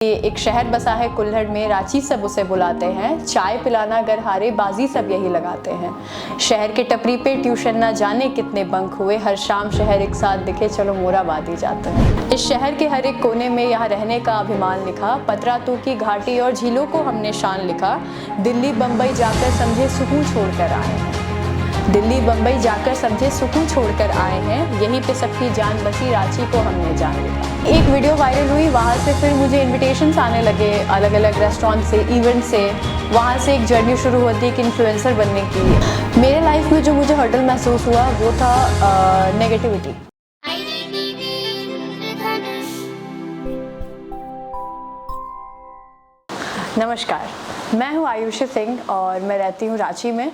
एक शहर बसा है कुल्हड़ में, रांची सब उसे बुलाते हैं। चाय पिलाना अगर हारे, बाजी सब यही लगाते हैं। शहर के टपरी पे ट्यूशन ना जाने कितने बंक हुए, हर शाम शहर एक साथ दिखे, चलो मोराबादी जाते हैं। इस शहर के हर एक कोने में यहाँ रहने का अभिमान लिखा। पतरातू की घाटी और झीलों को हमने शान लिखा। दिल्ली बम्बई जाकर समझे सुकून छोड़कर आए हैं। दिल्ली बम्बई जाकर समझे सुकून छोड़कर आए हैं। यहीं पे सबकी जान बसी, रांची को हमने जान लिया। एक वीडियो वायरल हुई, वहाँ से फिर मुझे इनविटेशंस आने लगे अलग अलग रेस्टोरेंट से, इवेंट से। वहाँ से एक जर्नी शुरू होती है कि इन्फ्लुएंसर बनने की। मेरे लाइफ में जो मुझे हर्डल महसूस हुआ वो था नेगेटिविटी। नमस्कार, मैं हूँ आयुषी सिंह और मैं रहती हूँ रांची में।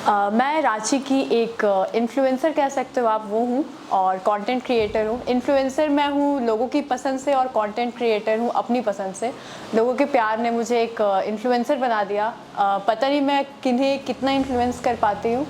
मैं रांची की एक इन्फ्लुएंसर कह सकते हो आप, वो हूँ, और कंटेंट क्रिएटर हूँ। इन्फ्लुएंसर मैं हूँ लोगों की पसंद से, और कंटेंट क्रिएटर हूँ अपनी पसंद से। लोगों के प्यार ने मुझे एक इन्फ्लुएंसर बना दिया। पता नहीं मैं किन्हें कितना इन्फ्लुएंस कर पाती हूँ,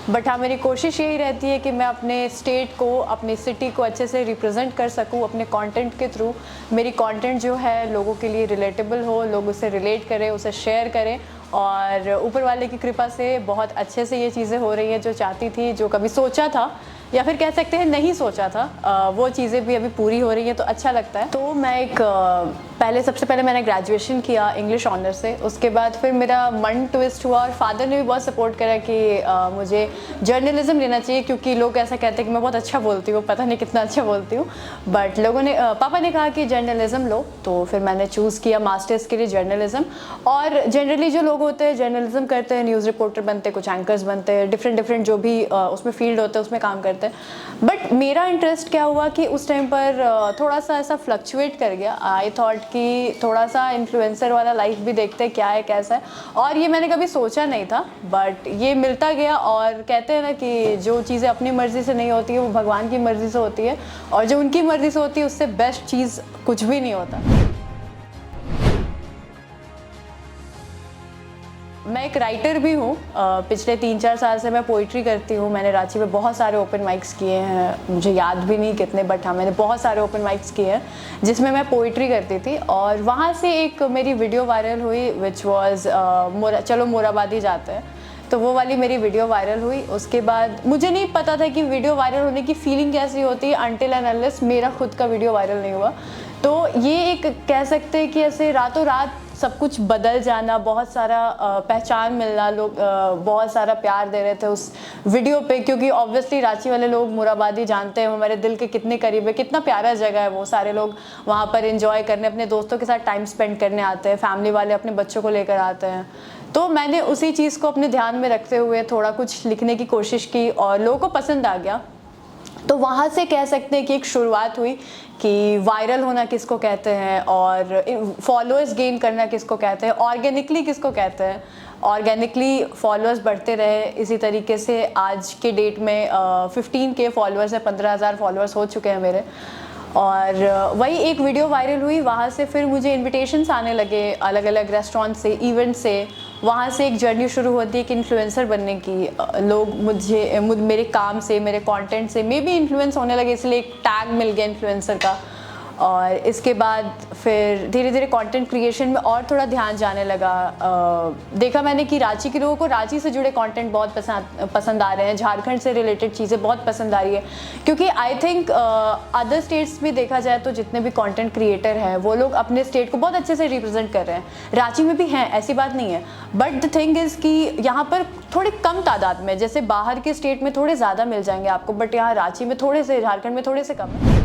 बट हाँ, मेरी कोशिश यही रहती है कि मैं अपने स्टेट को, अपनी सिटी को अच्छे से रिप्रेजेंट कर सकूँ अपने कंटेंट के थ्रू। मेरी कंटेंट जो है लोगों के लिए रिलेटेबल हो, लोग उसे रिलेट करें, उसे शेयर करें, और ऊपर वाले की कृपा से बहुत अच्छे से ये चीज़ें हो रही हैं जो चाहती थी, जो कभी सोचा था या फिर कह सकते हैं नहीं सोचा था, वो चीज़ें भी अभी पूरी हो रही हैं, तो अच्छा लगता है। तो मैं सबसे पहले मैंने ग्रेजुएशन किया इंग्लिश ऑनर से। उसके बाद फिर मेरा मन ट्विस्ट हुआ और फादर ने भी बहुत सपोर्ट करा कि मुझे जर्नलिज्म लेना चाहिए, क्योंकि लोग ऐसा कहते हैं कि मैं बहुत अच्छा बोलती हूँ, पता नहीं कितना अच्छा बोलती हूँ, बट पापा ने कहा कि जर्नलिज्म लो। तो फिर मैंने चूज़ किया मास्टर्स के लिए जर्नलिज्म। और जनरली जो लोग होते हैं जर्नलिज्म करते हैं, न्यूज़ रिपोर्टर बनते हैं, कुछ एंकर्स बनते हैं, डिफरेंट जो भी उसमें फील्ड होते हैं उसमें काम करते हैं। बट मेरा इंटरेस्ट क्या हुआ कि उस टाइम पर थोड़ा सा ऐसा फ्लक्चुएट कर गया। आई थॉट कि थोड़ा सा इन्फ्लुएंसर वाला लाइफ भी देखते हैं क्या है कैसा है, और ये मैंने कभी सोचा नहीं था, बट ये मिलता गया। और कहते हैं ना कि जो चीज़ें अपनी मर्ज़ी से नहीं होती है वो भगवान की मर्ज़ी से होती है, और जो उनकी मर्ज़ी से होती है उससे बेस्ट चीज़ कुछ भी नहीं होता। मैं एक राइटर भी हूँ। पिछले 3-4 साल से मैं पोइट्री करती हूँ। मैंने रांची में बहुत सारे ओपन माइक्स किए हैं, मुझे याद भी नहीं कितने, बट हाँ, मैंने बहुत सारे ओपन माइक्स किए हैं जिसमें मैं पोइट्री करती थी। और वहाँ से एक मेरी वीडियो वायरल हुई विच वॉज चलो मोराबादी जाते हैं। तो वो वाली मेरी वीडियो वायरल हुई। उसके बाद मुझे नहीं पता था कि वीडियो वायरल होने की फीलिंग कैसी होती है अनटिल एंड अनलेस मेरा खुद का वीडियो वायरल नहीं हुआ। तो ये एक कह सकते हैं कि ऐसे रातों रात सब कुछ बदल जाना, बहुत सारा पहचान मिलना, लोग बहुत सारा प्यार दे रहे थे उस वीडियो पे, क्योंकि ऑब्वियसली रांची वाले लोग मोराबादी जानते हैं, हमारे दिल के कितने करीब है, कितना प्यारा जगह है वो। सारे लोग वहाँ पर एंजॉय करने, अपने दोस्तों के साथ टाइम स्पेंड करने आते हैं, फैमिली वाले अपने बच्चों को लेकर आते हैं। तो मैंने उसी चीज़ को अपने ध्यान में रखते हुए थोड़ा कुछ लिखने की कोशिश की और लोगों को पसंद आ गया। तो वहाँ से कह सकते हैं कि एक शुरुआत हुई कि वायरल होना किसको कहते हैं, और फॉलोअर्स गेन करना किसको कहते हैं, ऑर्गेनिकली किसको कहते हैं। ऑर्गेनिकली फॉलोअर्स बढ़ते रहे इसी तरीके से। आज के डेट में 15K फॉलोअर्स है, 15,000 फॉलोअर्स हो चुके हैं मेरे। और वही एक वीडियो वायरल हुई, वहाँ से फिर मुझे इनविटेशंस आने लगे अलग अलग रेस्टोरेंट से, इवेंट से। वहाँ से एक जर्नी शुरू होती है कि इन्फ्लुएंसर बनने की। लोग मेरे काम से, मेरे कंटेंट से मे बी इन्फ्लुएंस होने लगे, इसलिए एक टैग मिल गया इन्फ्लुएंसर का। और इसके बाद फिर धीरे धीरे कंटेंट क्रिएशन में और थोड़ा ध्यान जाने लगा। देखा मैंने कि रांची के लोगों को रांची से जुड़े कंटेंट बहुत पसंद आ रहे हैं, झारखंड से रिलेटेड चीज़ें बहुत पसंद आ रही है, क्योंकि आई थिंक अदर स्टेट्स में देखा जाए तो जितने भी कंटेंट क्रिएटर हैं वो लोग अपने स्टेट को बहुत अच्छे से रिप्रेजेंट कर रहे हैं। रांची में भी हैं, ऐसी बात नहीं है, बट द थिंग इज़ कि यहाँ पर थोड़ी कम तादाद में, जैसे बाहर के स्टेट में थोड़े ज़्यादा मिल जाएंगे आपको, बट यहाँ रांची में थोड़े से, झारखंड में थोड़े से कम है।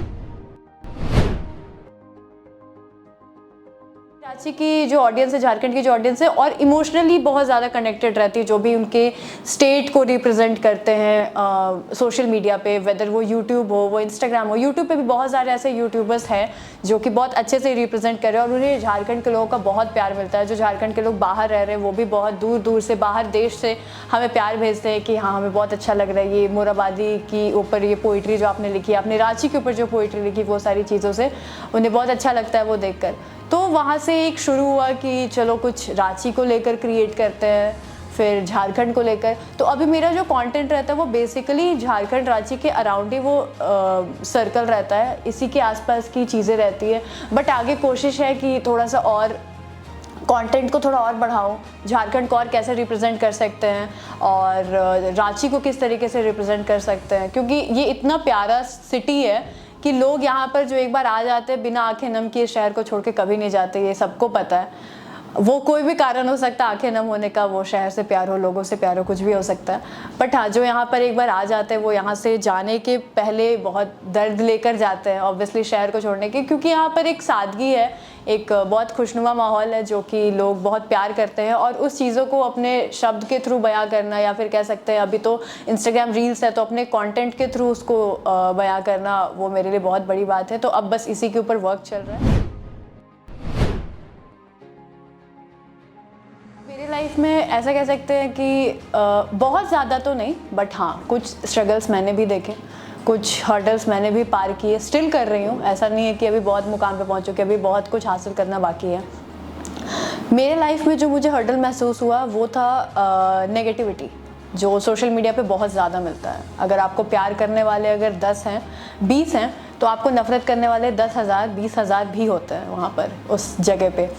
रांची की जो ऑडियंस है, झारखंड की जो ऑडियंस है, और इमोशनली बहुत ज़्यादा कनेक्टेड रहती है, जो भी उनके स्टेट को रिप्रेजेंट करते हैं सोशल मीडिया पे, वेदर वो यूट्यूब हो, वो इंस्टाग्राम हो। यूट्यूब पे भी बहुत सारे ऐसे यूट्यूबर्स हैं जो कि बहुत अच्छे से रिप्रेजेंट कर रहे हैं, और उन्हें झारखंड के लोगों का बहुत प्यार मिलता है। जो झारखंड के लोग बाहर रह रहे हैं वो भी बहुत दूर दूर से, बाहर देश से हमें प्यार भेजते हैं कि हाँ, हमें बहुत अच्छा लग रहा है ये मोराबादी की ऊपर ये पोइट्री जो आपने लिखी, आपने रांची के ऊपर जो पोइट्री लिखी, वो सारी चीज़ों से उन्हें बहुत अच्छा लगता है वो देखकर। तो वहाँ से एक शुरू हुआ कि चलो कुछ रांची को लेकर क्रिएट करते हैं। फिर झारखंड को लेकर। तो अभी मेरा जो कंटेंट रहता है वो बेसिकली झारखंड रांची के अराउंड ही वो सर्कल रहता है, इसी के आसपास की चीज़ें रहती है। बट आगे कोशिश है कि थोड़ा सा और कंटेंट को थोड़ा और बढ़ाऊं, झारखंड को और कैसे रिप्रेजेंट कर सकते हैं और रांची को किस तरीके से रिप्रेजेंट कर सकते हैं, क्योंकि ये इतना प्यारा सिटी है कि लोग यहाँ पर जो एक बार आ जाते हैं बिना आंखें नम किए शहर को छोड़ के कभी नहीं जाते, ये सबको पता है। वो कोई भी कारण हो सकता है आंखें नम होने का, वो शहर से प्यार हो, लोगों से प्यार हो, कुछ भी हो सकता है। बट हाँ, जो यहाँ पर एक बार आ जाते हैं वो यहाँ से जाने के पहले बहुत दर्द लेकर जाते हैं ऑब्वियसली शहर को छोड़ने के, क्योंकि यहाँ पर एक सादगी है, एक बहुत खुशनुमा माहौल है जो कि लोग बहुत प्यार करते हैं। और उस चीज़ों को अपने शब्द के थ्रू बयां करना, या फिर कह सकते हैं अभी तो इंस्टाग्राम रील्स है तो अपने कंटेंट के थ्रू उसको बयां करना, वो मेरे लिए बहुत बड़ी बात है। तो अब बस इसी के ऊपर वर्क चल रहा है। मेरी लाइफ में ऐसा कह सकते हैं कि बहुत ज़्यादा तो नहीं, बट हाँ कुछ स्ट्रगल्स मैंने भी देखे, कुछ हर्डल्स मैंने भी पार किए, स्टिल कर रही हूँ। ऐसा नहीं है कि अभी बहुत मुकाम पे पहुँच चुकी, अभी बहुत कुछ हासिल करना बाकी है। मेरे लाइफ में जो मुझे हर्डल महसूस हुआ वो था नेगेटिविटी, जो सोशल मीडिया पे बहुत ज़्यादा मिलता है। अगर आपको प्यार करने वाले अगर 10 हैं 20 हैं तो आपको नफ़रत करने वाले 10,000 20,000 भी होते हैं वहाँ पर उस जगह पे।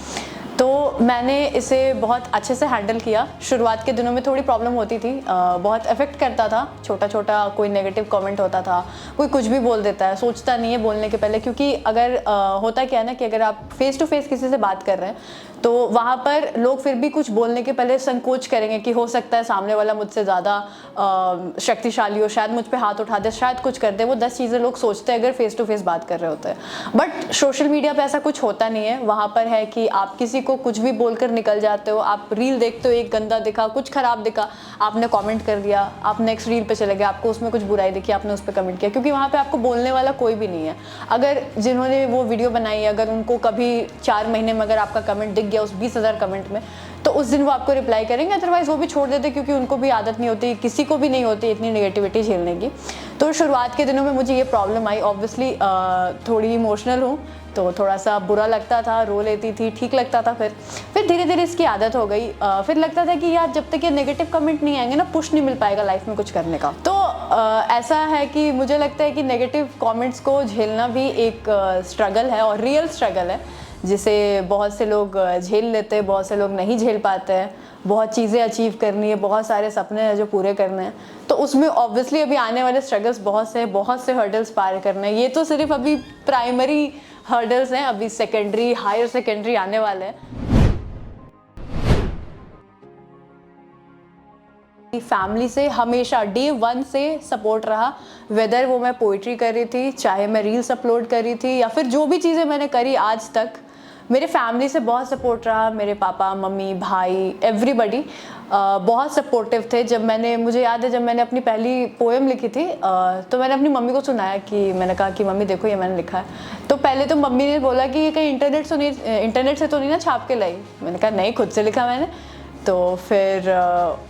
तो मैंने इसे बहुत अच्छे से हैंडल किया। शुरुआत के दिनों में थोड़ी प्रॉब्लम होती थी, बहुत इफेक्ट करता था, छोटा छोटा कोई नेगेटिव कमेंट होता था, कोई कुछ भी बोल देता है, सोचता नहीं है बोलने के पहले। क्योंकि अगर होता क्या है ना कि अगर आप फेस टू फेस किसी से बात कर रहे हैं तो वहाँ पर लोग फिर भी कुछ बोलने के पहले संकोच करेंगे कि हो सकता है सामने वाला मुझसे ज़्यादा शक्तिशाली हो, शायद मुझ पे हाथ उठा दे, शायद कुछ कर दे। वो 10 चीज़ें लोग सोचते हैं अगर फेस टू फेस बात कर रहे होते हैं। बट सोशल मीडिया पे ऐसा कुछ होता नहीं है। वहाँ पर है कि आप किसी को कुछ भी बोलकर निकल जाते हो। आप रील देखते हो, एक गंदा दिखा, कुछ खराब दिखा, आपने कमेंट कर दिया, आप नेक्स्ट रील पे चले गए, आपको उसमें कुछ बुराई दिखी, आपने उस पर कमेंट किया, क्योंकि वहाँ पे आपको बोलने वाला कोई भी नहीं है। अगर जिन्होंने वो वीडियो बनाई है, अगर उनको कभी 4 महीने में अगर आपका कमेंट दिख गया उस 20,000 कमेंट में, तो उस दिन वो आपको रिप्लाई करेंगे, अदरवाइज वो भी छोड़ देते, क्योंकि उनको भी आदत नहीं होती, किसी को भी नहीं होती इतनी नेगेटिविटी झेलने की। तो शुरुआत के दिनों में मुझे ये प्रॉब्लम आई। ऑब्वियसली थोड़ी इमोशनल हूँ तो थोड़ा सा बुरा लगता था, रो लेती थी, ठीक लगता था। फिर धीरे धीरे इसकी आदत हो गई। फिर लगता था कि यार जब तक ये नेगेटिव कमेंट नहीं आएंगे ना, पुश नहीं मिल पाएगा लाइफ में कुछ करने का। तो ऐसा है कि मुझे लगता है कि नेगेटिव कमेंट्स को झेलना भी एक स्ट्रगल है, और रियल स्ट्रगल है, जिसे बहुत से लोग झेल लेते हैं, बहुत से लोग नहीं झेल पाते हैं। बहुत चीज़ें अचीव करनी है, बहुत सारे सपने हैं जो पूरे करने हैं, तो उसमें ऑब्वियसली अभी आने वाले स्ट्रगल्स बहुत से हर्डल्स पार करने हैं। ये तो सिर्फ अभी प्राइमरी हर्डल्स हैं, अभी सेकेंडरी, हायर सेकेंडरी आने वाले हैं। फैमिली से हमेशा डे 1 से सपोर्ट रहा, वेदर वो मैं पोइट्री कर रही थी, चाहे मैं रील्स अपलोड कर रही थी, या फिर जो भी चीज़ें मैंने करी आज तक, मेरे फैमिली से बहुत सपोर्ट रहा। मेरे पापा, मम्मी, भाई, एवरीबडी बहुत सपोर्टिव थे। मुझे याद है जब मैंने अपनी पहली पोएम लिखी थी तो मैंने अपनी मम्मी को सुनाया, कि मैंने कहा कि मम्मी देखो ये मैंने लिखा है। तो पहले तो मम्मी ने बोला कि ये कहीं इंटरनेट से तो नहीं ना छाप के लाई। मैंने कहा नहीं, खुद से लिखा मैंने। तो फिर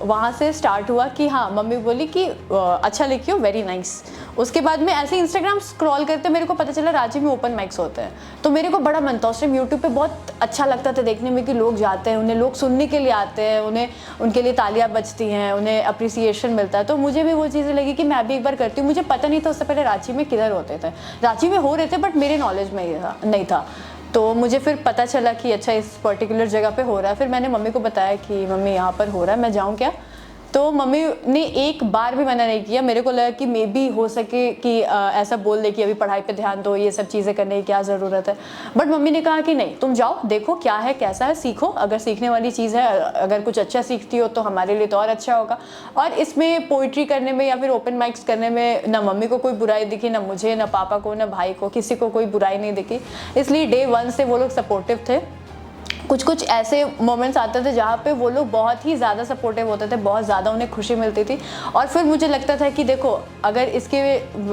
वहाँ से स्टार्ट हुआ कि हाँ, मम्मी बोली कि अच्छा लिखी हो, वेरी नाइस। उसके बाद में ऐसे इंस्टाग्राम स्क्रॉल करते मेरे को पता चला रांची में ओपन माइक्स होते हैं, तो मेरे को बड़ा मन था उस टाइम। यूट्यूब पे बहुत अच्छा लगता था देखने में कि लोग जाते हैं, उन्हें लोग सुनने के लिए आते हैं, उन्हें उनके लिए तालियां बजती हैं, उन्हें अप्रिसिएशन मिलता है। तो मुझे भी वो चीज़ें लगी कि मैं भी एक बार करती हूँ। मुझे पता नहीं था उससे पहले रांची में किधर होते थे, रांची में हो रहे थे बट मेरे नॉलेज में नहीं था। तो मुझे फिर पता चला कि अच्छा इस पर्टिकुलर जगह पे हो रहा है। फिर मैंने मम्मी को बताया कि मम्मी यहाँ पर हो रहा है, मैं जाऊँ क्या? तो मम्मी ने एक बार भी मना नहीं किया। मेरे को लगा कि मे बी हो सके कि ऐसा बोल दे कि अभी पढ़ाई पे ध्यान दो, ये सब चीज़ें करने की क्या ज़रूरत है। बट मम्मी ने कहा कि नहीं, तुम जाओ, देखो क्या है कैसा है, सीखो। अगर सीखने वाली चीज़ है, अगर कुछ अच्छा सीखती हो तो हमारे लिए तो और अच्छा होगा। और इसमें पोइट्री करने में या फिर ओपन माइक्स करने में ना मम्मी को कोई बुराई दिखी, ना मुझे, ना पापा को, ना भाई को, किसी को कोई बुराई नहीं दिखी। इसलिए डे 1 से वो लोग सपोर्टिव थे। कुछ ऐसे मोमेंट्स आते थे जहाँ पे वो लोग बहुत ही ज़्यादा सपोर्टिव होते थे, बहुत ज़्यादा उन्हें खुशी मिलती थी। और फिर मुझे लगता था कि देखो, अगर इसके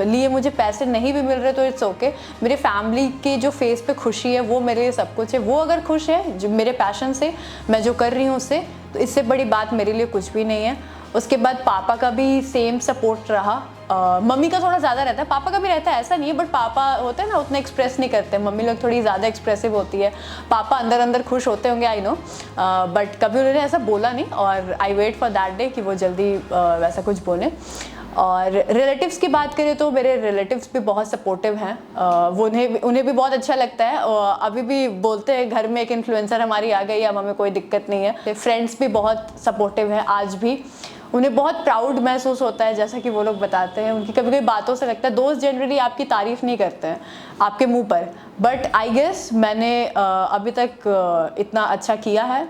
लिए मुझे पैसे नहीं भी मिल रहे तो इट्स ओके। मेरे फैमिली की जो फेस पे खुशी है वो मेरे लिए सब कुछ है। वो अगर खुश है जो मेरे पैशन से, मैं जो कर रही हूँ उससे, तो इससे बड़ी बात मेरे लिए कुछ भी नहीं है। उसके बाद पापा का भी सेम सपोर्ट रहा। मम्मी का थोड़ा ज़्यादा रहता है, पापा का भी रहता है, ऐसा नहीं है, बट पापा होते हैं ना उतना एक्सप्रेस नहीं करते, मम्मी लोग थोड़ी ज़्यादा एक्सप्रेसिव होती है। पापा अंदर अंदर खुश होते होंगे, आई नो, बट कभी उन्होंने ऐसा बोला नहीं, और I wait for that day कि वो जल्दी वैसा कुछ बोले। और रिलेटिव्स की बात करें तो मेरे रिलेटिव्स भी बहुत सपोर्टिव हैं, वो उन्हें भी बहुत अच्छा लगता है, और अभी भी बोलते हैं घर में एक इन्फ्लुएंसर हमारी आ गई, अब हमें कोई दिक्कत नहीं है। फ्रेंड्स भी बहुत सपोर्टिव हैं, आज भी उन्हें बहुत प्राउड महसूस होता है, जैसा कि वो लोग बताते हैं, उनकी कभी कभी बातों से लगता है, दोस्त जनरली आपकी तारीफ नहीं करते हैं आपके मुंह पर, बट आई गेस मैंने अभी तक इतना अच्छा किया है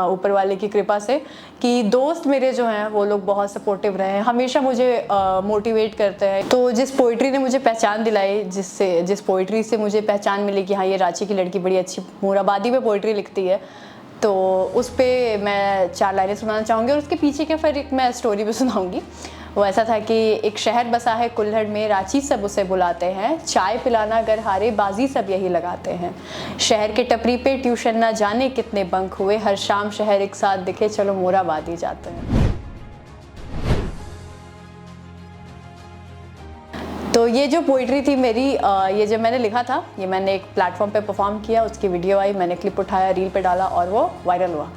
ऊपर वाले की कृपा से, कि दोस्त मेरे जो हैं वो लोग बहुत सपोर्टिव रहे हैं, हमेशा मुझे मोटिवेट करते हैं। तो जिस पोइट्री ने मुझे पहचान दिलाई, जिस पोइट्री से मुझे पहचान मिली कि हाँ ये रांची की लड़की बड़ी अच्छी मोराबादी में पोइट्री लिखती है, तो उस पर मैं 4 लाइनें सुनाना चाहूँगी, और उसके पीछे के फिर एक मैं स्टोरी भी सुनाऊँगी। वो ऐसा था कि एक शहर बसा है कुल्हड़ में, रांची सब उसे बुलाते हैं, चाय पिलाना अगर हारे बाजी सब यही लगाते हैं। शहर के टपरी पे ट्यूशन ना जाने कितने बंक हुए, हर शाम शहर एक साथ दिखे, चलो मोराबादी जाते हैं। तो ये जो पोइट्री थी मेरी, ये जब मैंने लिखा था, ये मैंने एक प्लेटफॉर्म पे परफॉर्म किया, उसकी वीडियो आई, मैंने क्लिप उठाया, रील पे डाला, और वो वायरल हुआ।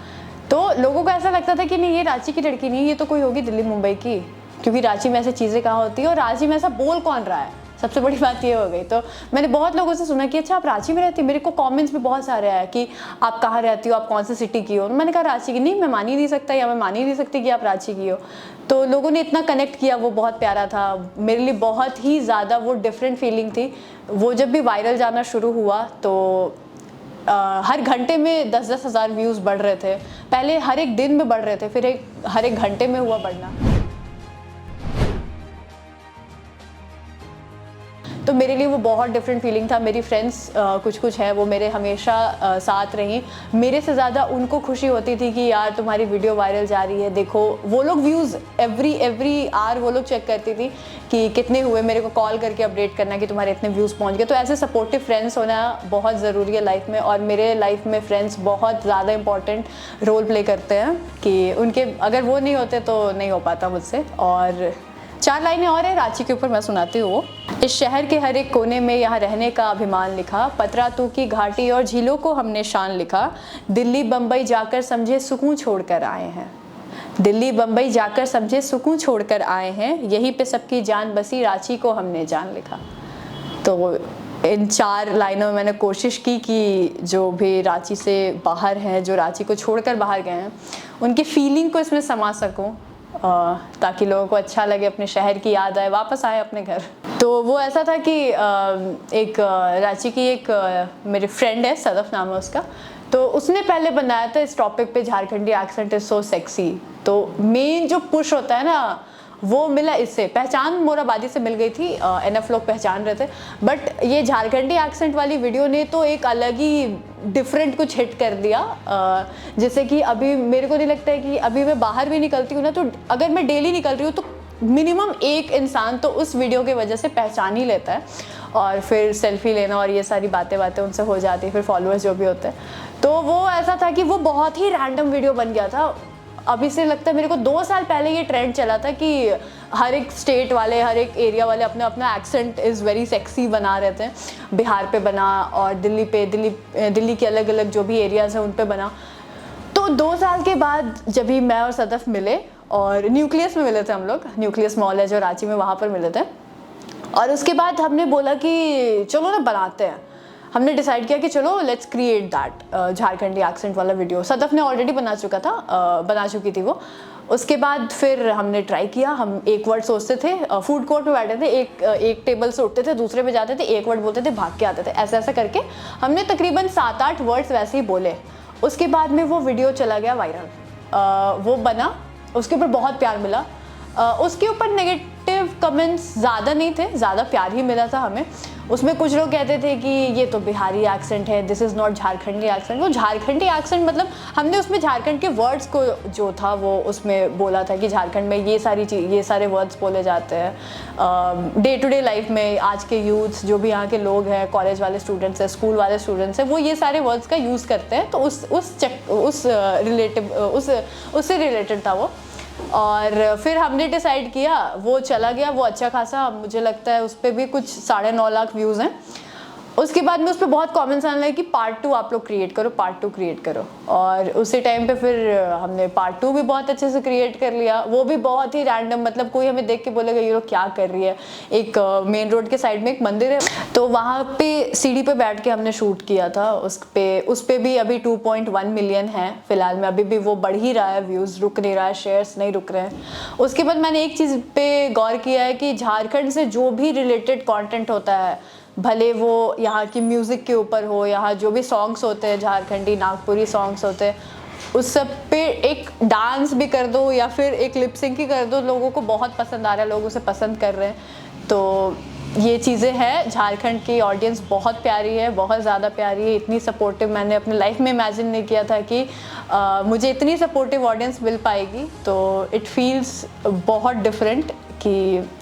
तो लोगों को ऐसा लगता था कि नहीं ये रांची की लड़की नहीं, ये तो कोई होगी दिल्ली मुंबई की, क्योंकि रांची में ऐसी चीज़ें कहाँ होती है और रांची में ऐसा बोल कौन रहा है, सबसे बड़ी बात ये हो गई। तो मैंने बहुत लोगों से सुना कि अच्छा आप रांची में रहती हो, मेरे को कमेंट्स भी बहुत सारे आए कि आप कहाँ रहती हो, आप कौन सी सिटी की हो। मैंने कहा रांची की। नहीं, मैं मान ही नहीं सकता, या मैं मान ही नहीं सकती कि आप रांची की हो। तो लोगों ने इतना कनेक्ट किया, वो बहुत प्यारा था मेरे लिए, बहुत ही ज़्यादा वो डिफरेंट फीलिंग थी। वो जब भी वायरल जाना शुरू हुआ तो हर घंटे में 10-10 हज़ार व्यूज़ बढ़ रहे थे, पहले हर एक दिन में बढ़ रहे थे, फिर हर एक घंटे में हुआ बढ़ना। तो मेरे लिए वो बहुत डिफरेंट फीलिंग था। मेरी फ्रेंड्स कुछ है वो मेरे हमेशा साथ रहीं, मेरे से ज़्यादा उनको खुशी होती थी कि यार तुम्हारी वीडियो वायरल जा रही है, देखो। वो लोग व्यूज़ एवरी आवर वो लोग चेक करती थी कि कितने हुए, मेरे को कॉल करके अपडेट करना कि तुम्हारे इतने व्यूज़ पहुंच गए। तो ऐसे सपोर्टिव फ्रेंड्स होना बहुत ज़रूरी है लाइफ में, और मेरे लाइफ में फ्रेंड्स बहुत ज़्यादा इंपॉर्टेंट रोल प्ले करते हैं, कि उनके अगर वो नहीं होते तो नहीं हो पाता मुझसे। और 4 लाइनें और है रांची के ऊपर, मैं सुनाती हूँ। इस शहर के हर एक कोने में यहाँ रहने का अभिमान लिखा, पतरातू की घाटी और झीलों को हमने शान लिखा, दिल्ली बम्बई जाकर समझे सुकून छोड़कर आए हैं। दिल्ली बम्बई जाकर समझे सुकून छोड़कर आए हैं, यहीं पे सबकी जान बसी, रांची को हमने जान लिखा। तो इन 4 लाइनों में मैंने कोशिश की कि जो भी रांची से बाहर हैं, जो रांची को छोड़कर बाहर गए हैं, उनकी फीलिंग को इसमें समा सकूं, ताकि लोगों को अच्छा लगे, अपने शहर की याद आए, वापस आए अपने घर। तो वो ऐसा था कि एक रांची की एक मेरी फ्रेंड है, सदफ नाम है उसका, तो उसने पहले बनाया था इस टॉपिक पे, झारखंडी एक्सेंट इज सो सेक्सी। तो मेन जो पुश होता है ना, वो मिला इससे। पहचान मोराबादी से मिल गई थी, एनएफ लोग पहचान रहे थे, बट ये झारखंडी एक्सेंट वाली वीडियो ने तो एक अलग ही डिफरेंट कुछ हिट कर दिया। जैसे कि अभी मेरे को नहीं लगता है कि अभी मैं बाहर भी निकलती हूँ ना, तो अगर मैं डेली निकल रही हूँ तो मिनिमम एक इंसान तो उस वीडियो की वजह से पहचान ही लेता है, और फिर सेल्फी लेना और ये सारी बातें उनसे हो जाती है, फिर फॉलोअर्स जो भी होते हैं। तो वो ऐसा था कि वो बहुत ही रैंडम वीडियो बन गया था। अभी से लगता है मेरे को 2 साल पहले ये ट्रेंड चला था कि हर एक स्टेट वाले, हर एक एरिया वाले अपना अपना एक्सेंट इज़ वेरी सेक्सी बना रहे थे। बिहार पे बना, और दिल्ली के अलग अलग जो भी एरियाज़ हैं उन पे बना। तो 2 साल के बाद जब भी मैं और सदफ मिले, और न्यूक्लियस में मिले थे हम लोग, न्यूक्लियस मॉल है जो रांची में, वहाँ पर मिले थे। और उसके बाद हमने बोला कि चलो ना बनाते हैं। हमने डिसाइड किया कि चलो let's create that Jharkhandi accent वाला वीडियो। सदफ ने ऑलरेडी बना चुकी थी वो। उसके बाद फिर हमने ट्राई किया। हम एक वर्ड सोचते थे, फूड कोर्ट में बैठे थे, एक टेबल से उठते थे, दूसरे पे जाते थे, एक वर्ड बोलते थे, भाग के आते थे। ऐसा ऐसा करके हमने तकरीबन 7-8 वर्ड्स वैसे ही बोले। उसके बाद में वो वीडियो चला गया वायरल। वो बना, उसके ऊपर बहुत प्यार मिला। उसके ऊपर नेगेटिव कमेंट्स ज़्यादा नहीं थे, ज़्यादा प्यार ही मिला था हमें। उसमें कुछ लोग कहते थे कि ये तो बिहारी एक्सेंट है, this is not Jharkhandi accent. वो झारखंडी एक्सेंट मतलब हमने उसमें झारखंड के वर्ड्स को जो था वो उसमें बोला था कि झारखंड में ये सारे वर्ड्स बोले जाते हैं। डे टू डे लाइफ में आज के यूथ्स जो भी यहाँ के लोग हैं, कॉलेज वाले स्टूडेंट्स हैं, स्कूल वाले स्टूडेंट्स हैं, वो ये सारे वर्ड्स का यूज़ करते हैं। तो उससे रिलेटेड था वो। और फिर हमने डिसाइड किया, वो चला गया, वो अच्छा खासा, मुझे लगता है उस पर भी कुछ 9.5 लाख व्यूज़ हैं। उसके बाद में उस पर बहुत कमेंट्स आने लगे कि पार्ट 2 आप लोग क्रिएट करो, पार्ट 2 क्रिएट करो। और उसी टाइम पे फिर हमने पार्ट 2 भी बहुत अच्छे से क्रिएट कर लिया। वो भी बहुत ही रैंडम, मतलब कोई हमें देख के बोलेगा ये लोग क्या कर रही है। एक मेन रोड के साइड में एक मंदिर है, तो वहाँ पे सीढ़ी पे बैठ के हमने शूट किया था। उस पे भी अभी 2.1 मिलियन है फिलहाल में, अभी भी वो बढ़ ही रहा है, व्यूज़ रुक नहीं रहा है, शेयर्स नहीं रुक रहे हैं। उसके बाद मैंने एक चीज़ पे गौर किया है कि झारखंड से जो भी रिलेटेड कॉन्टेंट होता है, भले वो यहाँ की म्यूज़िक के ऊपर हो, यहाँ जो भी सॉन्ग्स होते हैं झारखंडी नागपुरी सॉन्ग्स होते हैं, उस सब पे एक डांस भी कर दो या फिर एक लिप सिंक ही कर दो, लोगों को बहुत पसंद आ रहा है, लोग उसे पसंद कर रहे हैं। तो ये चीज़ें हैं, झारखंड की ऑडियंस बहुत प्यारी है, बहुत ज़्यादा प्यारी है, इतनी सपोर्टिव मैंने अपने लाइफ में इमेजिन नहीं किया था कि मुझे इतनी सपोर्टिव ऑडियंस मिल पाएगी। तो इट फील्स बहुत डिफरेंट कि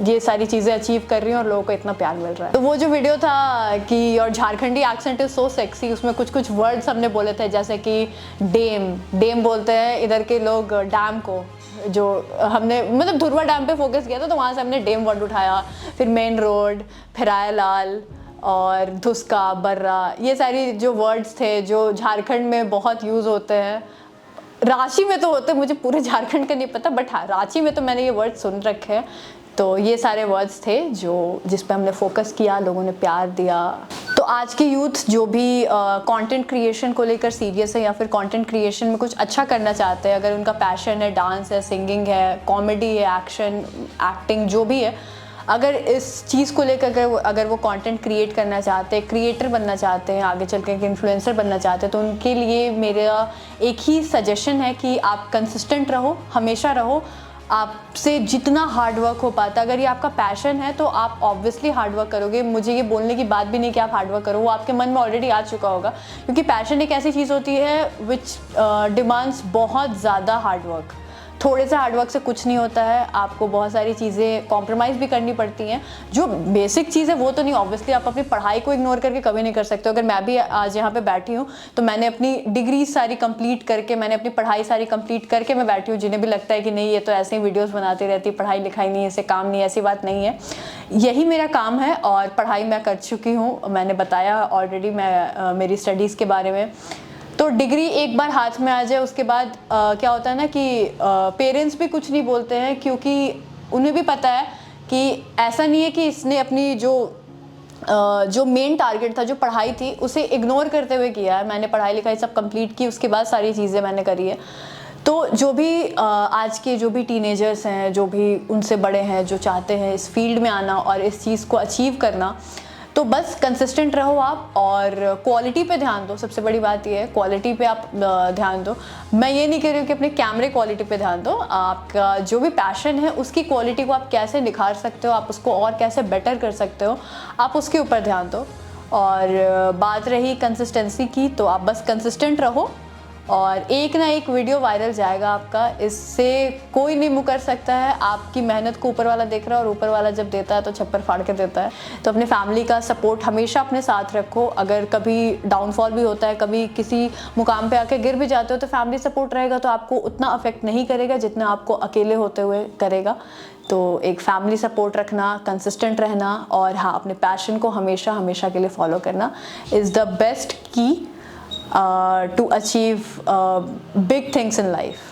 ये सारी चीज़ें अचीव कर रही हैं और लोगों को इतना प्यार मिल रहा है। तो वो जो वीडियो था कि और झारखंडी एक्सेंट इज़ सो सेक्सी, उसमें कुछ कुछ वर्ड्स हमने बोले थे, जैसे कि डेम बोलते हैं इधर के लोग डैम को, जो हमने मतलब धुरवा डैम पे फोकस किया था, तो वहाँ से हमने डेम वर्ड उठाया। फिर मेन रोड, फिराया लाल और धुसका, बर्रा, ये सारी जो वर्ड्स थे जो झारखंड में बहुत यूज़ होते हैं। रांची में तो होते, मुझे पूरे झारखंड का नहीं पता, बट हाँ रांची में तो मैंने ये वर्ड सुन रखे हैं। तो ये सारे वर्ड्स थे जिस पे हमने फोकस किया, लोगों ने प्यार दिया। तो आज के यूथ जो भी कंटेंट क्रिएशन को लेकर सीरियस है या फिर कंटेंट क्रिएशन में कुछ अच्छा करना चाहते हैं, अगर उनका पैशन है, डांस है, सिंगिंग है, कॉमेडी है, एक्शन, एक्टिंग, जो भी है, अगर इस चीज़ को लेकर अगर वो कंटेंट क्रिएट करना चाहते हैं, क्रिएटर बनना चाहते हैं, आगे चल के एक इन्फ्लुएंसर बनना चाहते हैं, तो उनके लिए मेरा एक ही सजेशन है कि आप कंसिस्टेंट रहो, हमेशा रहो। आपसे जितना हार्ड वर्क हो पाता है, अगर ये आपका पैशन है तो आप ऑब्वियसली हार्ड वर्क करोगे। मुझे ये बोलने की बात भी नहीं कि आप हार्ड वर्क करो, वो आपके मन में ऑलरेडी आ चुका होगा, क्योंकि पैशन एक ऐसी चीज़ होती है विच डिमांड्स बहुत ज़्यादा हार्ड वर्क। थोड़े से हार्डवर्क से कुछ नहीं होता है, आपको बहुत सारी चीज़ें कॉम्प्रोमाइज़ भी करनी पड़ती हैं। जो बेसिक चीज़ है वो तो नहीं, ऑब्वियसली आप अपनी पढ़ाई को इग्नोर करके कभी नहीं कर सकते। अगर मैं भी आज यहाँ पे बैठी हूँ तो मैंने अपनी डिग्री सारी कंप्लीट करके, मैंने अपनी पढ़ाई सारी कंप्लीट करके मैं बैठी हूँ। जिन्हें भी लगता है कि नहीं ये तो ऐसे ही वीडियोज़ बनाती रहती, पढ़ाई लिखाई नहीं, ऐसे काम नहीं, ऐसी बात नहीं है। यही मेरा काम है और पढ़ाई मैं कर चुकी हूँ, मैंने बताया ऑलरेडी मैं मेरी स्टडीज़ के बारे में। तो डिग्री एक बार हाथ में आ जाए उसके बाद क्या होता है ना कि पेरेंट्स भी कुछ नहीं बोलते हैं, क्योंकि उन्हें भी पता है कि ऐसा नहीं है कि इसने अपनी जो मेन टारगेट था, जो पढ़ाई थी, उसे इग्नोर करते हुए किया है। मैंने पढ़ाई लिखाई सब कंप्लीट की, उसके बाद सारी चीज़ें मैंने करी है। तो जो भी आज के जो भी टीनेजर्स हैं, जो भी उनसे बड़े हैं, जो चाहते हैं इस फील्ड में आना और इस चीज़ को अचीव करना, तो बस कंसिस्टेंट रहो आप और क्वालिटी पे ध्यान दो। सबसे बड़ी बात ये है, क्वालिटी पे आप ध्यान दो। मैं ये नहीं कह रही हूँ कि अपने कैमरे क्वालिटी पे ध्यान दो, आपका जो भी पैशन है उसकी क्वालिटी को आप कैसे निखार सकते हो, आप उसको और कैसे बेटर कर सकते हो, आप उसके ऊपर ध्यान दो। और बात रही कंसिस्टेंसी की, तो आप बस कंसिस्टेंट रहो और एक ना एक वीडियो वायरल जाएगा आपका, इससे कोई नहीं मुकर सकता है। आपकी मेहनत को ऊपर वाला देख रहा है और ऊपर वाला जब देता है तो छप्पर फाड़ के देता है। तो अपने फैमिली का सपोर्ट हमेशा अपने साथ रखो। अगर कभी डाउनफॉल भी होता है, कभी किसी मुकाम पे आके गिर भी जाते हो, तो फैमिली सपोर्ट रहेगा तो आपको उतना अफेक्ट नहीं करेगा जितना आपको अकेले होते हुए करेगा। तो एक फैमिली सपोर्ट रखना, कंसिस्टेंट रहना और हाँ, अपने पैशन को हमेशा हमेशा के लिए फॉलो करना इज़ द बेस्ट की to achieve big things in life.